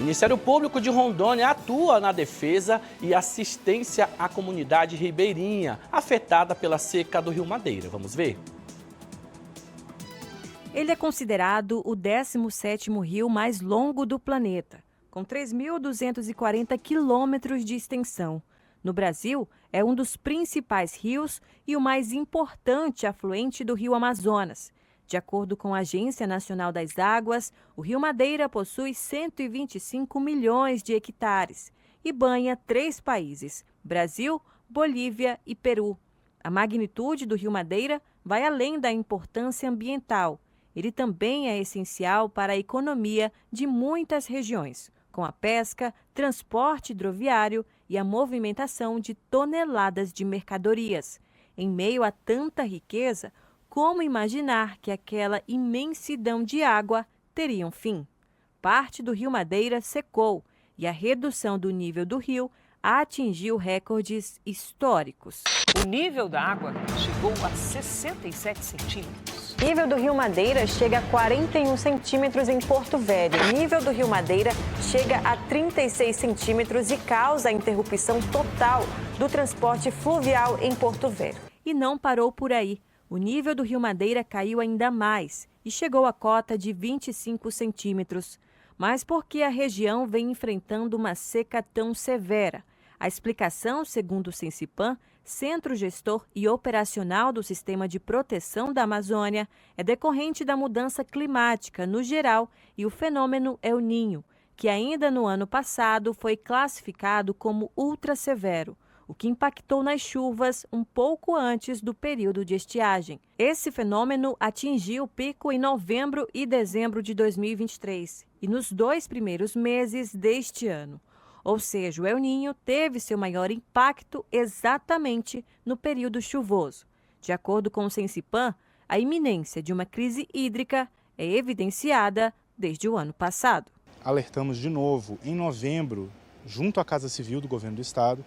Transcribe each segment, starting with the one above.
Ministério Público de Rondônia atua na defesa e assistência à comunidade ribeirinha, afetada pela seca do Rio Madeira. Vamos ver? Ele é considerado o 17º rio mais longo do planeta, com 3.240 quilômetros de extensão. No Brasil, é um dos principais rios e o mais importante afluente do Rio Amazonas. De acordo com a Agência Nacional das Águas, o Rio Madeira possui 125 milhões de hectares e banha 3 países: Brasil, Bolívia e Peru. A magnitude do Rio Madeira vai além da importância ambiental. Ele também é essencial para a economia de muitas regiões, com a pesca, transporte hidroviário e a movimentação de toneladas de mercadorias. Em meio a tanta riqueza, como imaginar que aquela imensidão de água teria um fim? Parte do Rio Madeira secou e a redução do nível do rio atingiu recordes históricos. O nível da água chegou a 67 centímetros. O nível do Rio Madeira chega a 41 centímetros em Porto Velho. O nível do Rio Madeira chega a 36 centímetros e causa a interrupção total do transporte fluvial em Porto Velho. E não parou por aí. O nível do Rio Madeira caiu ainda mais e chegou à cota de 25 centímetros. Mas por que a região vem enfrentando uma seca tão severa? A explicação, segundo o Sensipan, Centro Gestor e Operacional do Sistema de Proteção da Amazônia, é decorrente da mudança climática no geral e o fenômeno El Niño, que ainda no ano passado foi classificado como ultra severo, o que impactou nas chuvas um pouco antes do período de estiagem. Esse fenômeno atingiu o pico em novembro e dezembro de 2023 e nos 2 primeiros meses deste ano. Ou seja, o El Niño teve seu maior impacto exatamente no período chuvoso. De acordo com o Sensipan, a iminência de uma crise hídrica é evidenciada desde o ano passado. Alertamos de novo em novembro, junto à Casa Civil do Governo do Estado.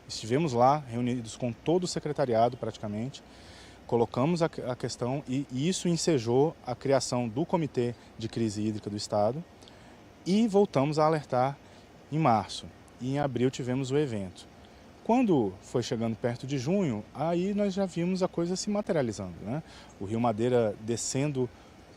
Estivemos lá, reunidos com todo o secretariado praticamente, colocamos a questão e isso ensejou a criação do Comitê de Crise Hídrica do Estado e voltamos a alertar em março. E em abril tivemos o evento. Quando foi chegando perto de junho, aí nós já vimos a coisa se materializando, né? O Rio Madeira descendo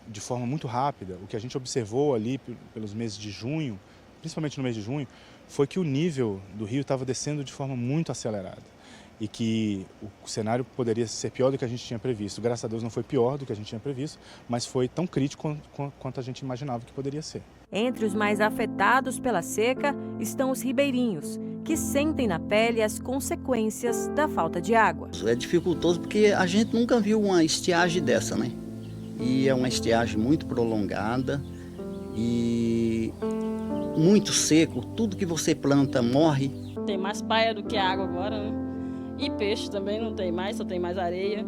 de forma muito rápida. O que a gente observou ali pelos meses de junho, principalmente no mês de junho, foi que o nível do rio estava descendo de forma muito acelerada e que o cenário poderia ser pior do que a gente tinha previsto. Graças a Deus não foi pior do que a gente tinha previsto, mas foi tão crítico quanto a gente imaginava que poderia ser. Entre os mais afetados pela seca estão os ribeirinhos, que sentem na pele as consequências da falta de água. É dificultoso porque a gente nunca viu uma estiagem dessa, né? E é uma estiagem muito prolongada e muito seco, tudo que você planta morre. Tem mais paia do que água agora, né? E peixe também não tem mais, só tem mais areia.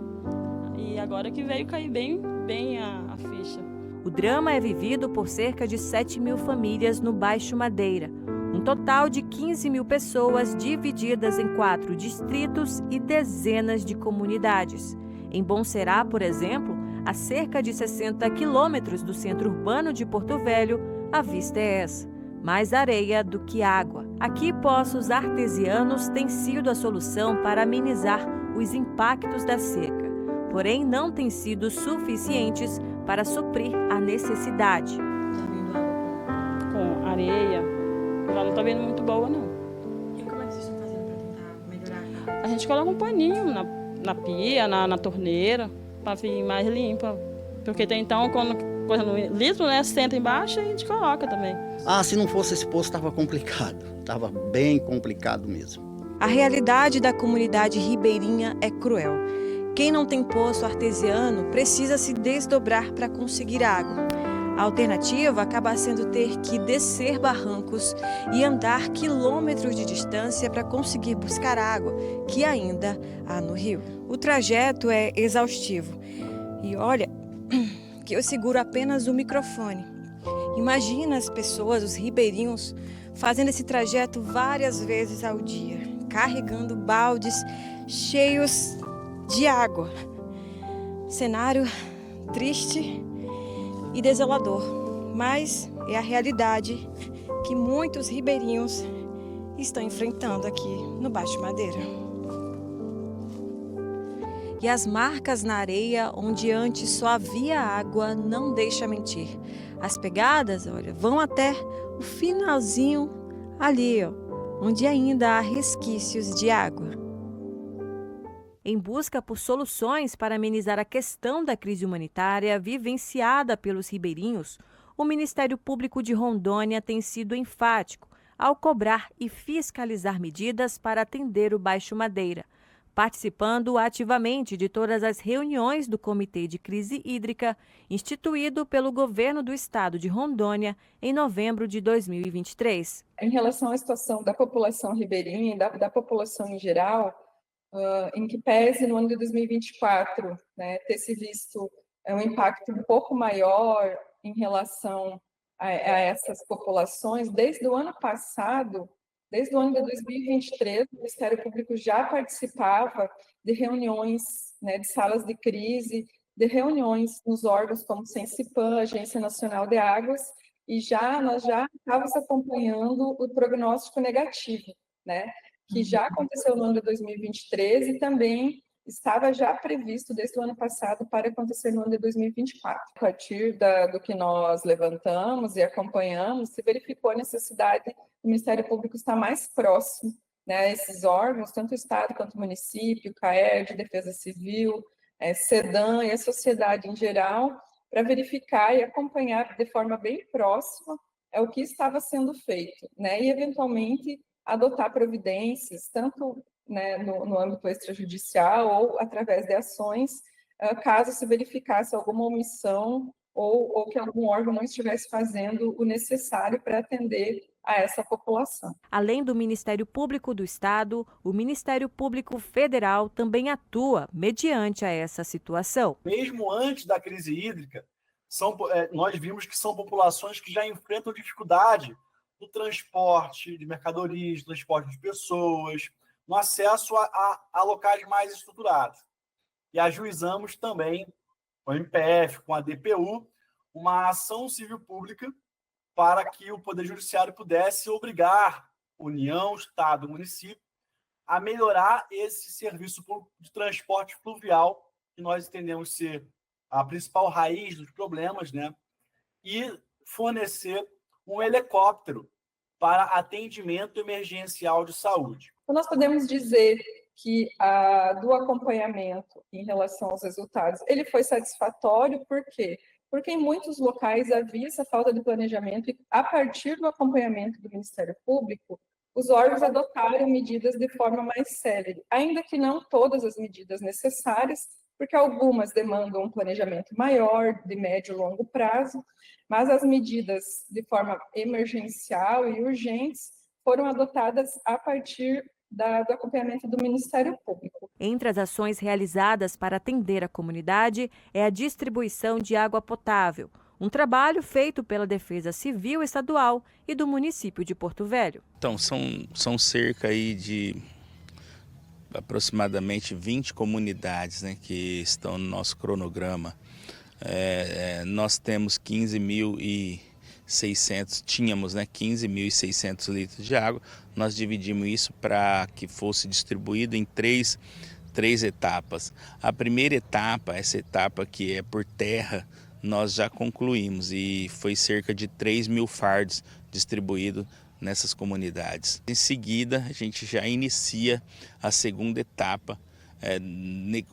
E agora que veio cair bem a ficha. O drama é vivido por cerca de 7 mil famílias no Baixo Madeira. Um total de 15 mil pessoas divididas em 4 distritos e dezenas de comunidades. Em Bom Será, por exemplo, a cerca de 60 quilômetros do centro urbano de Porto Velho, a vista é essa: mais areia do que água. Aqui, poços artesianos têm sido a solução para amenizar os impactos da seca, porém não têm sido suficientes para suprir a necessidade. Tá vindo água com areia, ela não tá vindo muito boa, não. E como é que vocês estão fazendo para tentar melhorar? A gente coloca um paninho na pia, na torneira, para vir mais limpa. Porque até então, quando coisa no litro, né, senta embaixo e a gente coloca também. Se não fosse esse poço, estava complicado. Estava bem complicado mesmo. A realidade da comunidade ribeirinha é cruel. Quem não tem poço artesiano precisa se desdobrar para conseguir água. A alternativa acaba sendo ter que descer barrancos e andar quilômetros de distância para conseguir buscar água, que ainda há no rio. O trajeto é exaustivo. E olha que eu seguro apenas o microfone. Imagina as pessoas, os ribeirinhos, fazendo esse trajeto várias vezes ao dia, carregando baldes cheios de água. Cenário triste e desolador, mas é a realidade que muitos ribeirinhos estão enfrentando aqui no Baixo Madeira. E as marcas na areia, onde antes só havia água, não deixa mentir. As pegadas, olha, vão até o finalzinho ali, ó, onde ainda há resquícios de água. Em busca por soluções para amenizar a questão da crise humanitária vivenciada pelos ribeirinhos, o Ministério Público de Rondônia tem sido enfático ao cobrar e fiscalizar medidas para atender o Baixo Madeira, participando ativamente de todas as reuniões do Comitê de Crise Hídrica, instituído pelo governo do estado de Rondônia em novembro de 2023. Em relação à situação da população ribeirinha e da população em geral, em que pese no ano de 2024, né, ter se visto um impacto um pouco maior em relação a essas populações, desde o ano passado, desde o ano de 2023, o Ministério Público já participava de reuniões, né, de salas de crise, de reuniões nos órgãos como o Sensipan, Agência Nacional de Águas, e nós já estávamos acompanhando o prognóstico negativo, né, que já aconteceu no ano de 2023 e também estava já previsto desde o ano passado para acontecer no ano de 2024. A partir do que nós levantamos e acompanhamos, se verificou a necessidade do Ministério Público estar mais próximo, né, a esses órgãos, tanto o Estado quanto o município, CAERD, Defesa Civil, SEDAM e a sociedade em geral, para verificar e acompanhar de forma bem próxima o que estava sendo feito, né, e eventualmente adotar providências, tanto, né, no âmbito extrajudicial ou através de ações, caso se verificasse alguma omissão ou que algum órgão não estivesse fazendo o necessário para atender a essa população. Além do Ministério Público do Estado, o Ministério Público Federal também atua mediante a essa situação. Mesmo antes da crise hídrica, nós vimos que são populações que já enfrentam dificuldade no transporte de mercadorias, no transporte de pessoas, no acesso a locais mais estruturados. E ajuizamos também, com a MPF, com a DPU, uma ação civil pública para que o Poder Judiciário pudesse obrigar União, Estado e município a melhorar esse serviço de transporte fluvial, que nós entendemos ser a principal raiz dos problemas, né? E fornecer um helicóptero para atendimento emergencial de saúde. Então, nós podemos dizer que do acompanhamento em relação aos resultados, ele foi satisfatório, por quê? Porque em muitos locais havia essa falta de planejamento e, a partir do acompanhamento do Ministério Público, os órgãos adotaram medidas de forma mais célere, ainda que não todas as medidas necessárias, porque algumas demandam um planejamento maior, de médio e longo prazo, mas as medidas de forma emergencial e urgentes foram adotadas a partir do acompanhamento do Ministério Público. Entre as ações realizadas para atender a comunidade é a distribuição de água potável, um trabalho feito pela Defesa Civil Estadual e do município de Porto Velho. Então, são cerca aí de aproximadamente 20 comunidades, né, que estão no nosso cronograma. Nós temos 15.600, tínhamos, né, 15.600 litros de água. Nós dividimos isso para que fosse distribuído em três etapas. A primeira etapa, essa etapa que é por terra, nós já concluímos e foi cerca de 3.000 fardos distribuídos nessas comunidades. Em seguida, a gente já inicia a segunda etapa,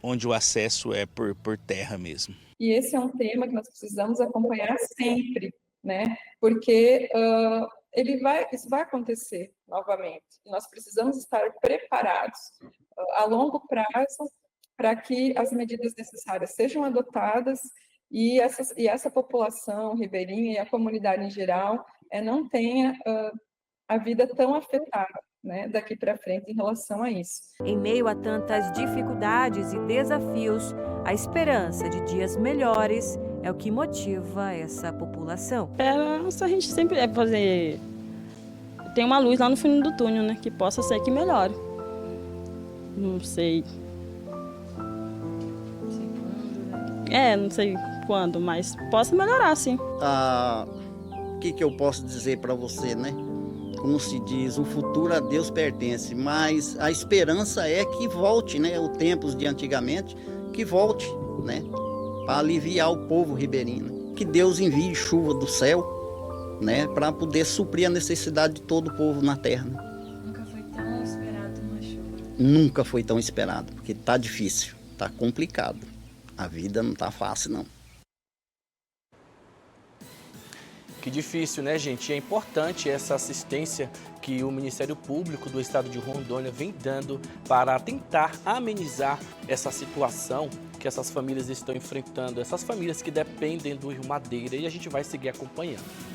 onde o acesso é por terra mesmo. E esse é um tema que nós precisamos acompanhar sempre, né? Porque isso vai acontecer novamente. Nós precisamos estar preparados a longo prazo para que as medidas necessárias sejam adotadas e essa população ribeirinha e a comunidade em geral não tenha a vida tão afetada, né, daqui para frente em relação a isso. Em meio a tantas dificuldades e desafios, a esperança de dias melhores é o que motiva essa população. A gente sempre fazer... Tem uma luz lá no fundo do túnel, né, que possa ser que melhore. Não sei. Não sei quando, mas possa melhorar, sim. que eu posso dizer para você, né? Como se diz, o futuro a Deus pertence, mas a esperança é que volte, né? Os tempos de antigamente, que volte, né? Para aliviar o povo ribeirinho. Que Deus envie chuva do céu, né? Para poder suprir a necessidade de todo o povo na terra. Né? Nunca foi tão esperado uma chuva. Nunca foi tão esperado, porque tá difícil, tá complicado. A vida não tá fácil, não. Que difícil, né, gente? É importante essa assistência que o Ministério Público do Estado de Rondônia vem dando para tentar amenizar essa situação que essas famílias estão enfrentando, essas famílias que dependem do Rio Madeira, e a gente vai seguir acompanhando.